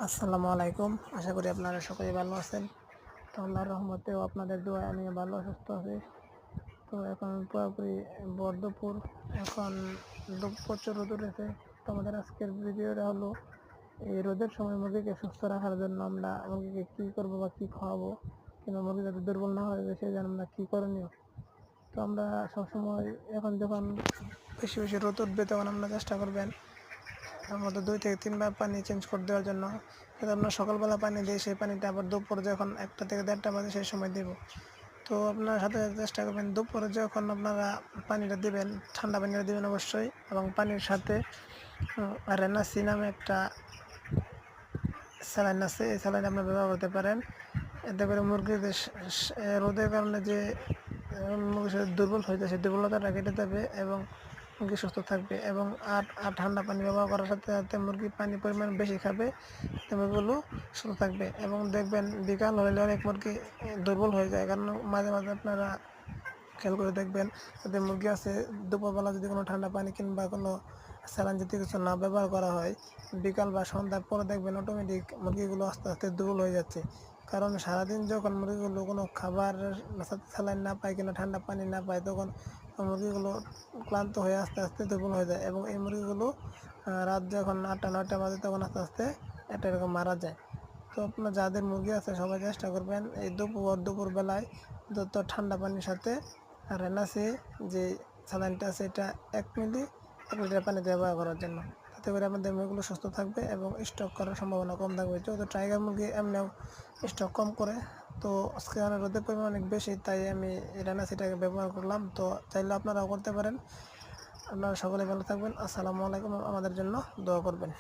আসসালামু আলাইকুম। আশা করি আপনারা সকলেই ভালো আছেন। তো আল্লাহর রহমতেও আপনাদের দোয়ায় আমি ভালো সুস্থ আছি। তো এখন পুরোপুরি বর্ধপুর, এখন প্রচুর রোদ উঠেছে। তো আমাদের আজকের ভিডিওটা হলো এই রোদের সময় মুরগিকে সুস্থ রাখার জন্য আমরা মুরগিকে কী করবো বা কী খাওয়াবো, কিংবা মুরগি যাতে দুর্বল না হয়ে যায় সেই জন্য আমরা কী করণীয়। তো আমরা সবসময় এখন যখন বেশি বেশি রোদ উঠবে তখন আমরা চেষ্টা করবেন তার মধ্যে 2 থেকে 3 বার পানি চেঞ্জ করে দেওয়ার জন্য। যদি আমরা সকালবেলা পানি দিই সেই পানিটা আবার দুপুরে যখন 1টা থেকে 1:30টা বাজে সেই সময় দেব। তো আপনারা সাথে সাথে চেষ্টা করবেন দুপুরে যখন আপনারা পানিটা দিবেন ঠান্ডা পানিটা দিবেন অবশ্যই, এবং পানির সাথে রেনাসি নামে একটা স্যালাইন আছে, এই স্যালাইন আপনারা ব্যবহার করতে পারেন। এতে করে মুরগিদের রোদের কারণে যে মুরগির দুর্বল হয়ে যায় সেই দুর্বলতাটা কেটে যাবে এবং মুরগি সুস্থ থাকবে। এবং আর ঠান্ডা পানি ব্যবহার করার সাথে সাথে মুরগি পানির পরিমাণ বেশি খাবে, মুরগিগুলো সুস্থ থাকবে। এবং দেখবেন বিকাল হলে অনেক মুরগি দুর্বল হয়ে যায়, কারণ মাঝে মাঝে আপনারা খেয়াল করে দেখবেন যাদের মুরগি আছে দুপুরবেলা যদি কোনো ঠান্ডা পানি কিংবা কোনো স্যালাইন জাতীয় কিছু না ব্যবহার করা হয়, বিকাল বা সন্ধ্যার পরে দেখবেন অটোমেটিক মুরগিগুলো আস্তে আস্তে দুর্বল হয়ে যাচ্ছে। কারণ সারাদিন যখন মুরগিগুলো কোনো খাবার স্যালাইন না পায় কিংবা ঠান্ডা পানি না পায়, তখন মুরগিগুলো ক্লান্ত হয়ে আস্তে আস্তে দুর্বল হয়ে যায় এবং এই মুরগিগুলো রাত যখন 8টা 9টা বাজে তখন আস্তে আস্তে একটা এরকম মারা যায়। তো আপনার যাদের মুরগি আছে সবাই চেষ্টা করবেন এই দুপুরবেলায় যত ঠান্ডা পানির সাথে রেনাসি যে স্যালাইনটা আছে এটা 1 লিটার পানিতে ব্যবহার করার জন্য। তাতে করে আমাদের মুরগিগুলো সুস্থ থাকবে এবং স্টক করার সম্ভাবনা কম থাকবে। যেহেতু টাইগার মুরগি এমনিও স্টক কম করে, তো আজকে রোদের পরিমাণ অনেক বেশি, তাই আমি রেনাসিটাকে ব্যবহার করলাম। তো চাইলে আপনারাও করতে পারেন। আপনারা সকলে ভালো থাকবেন। আসসালামু আলাইকুম। আমাদের জন্য দোয়া করবেন।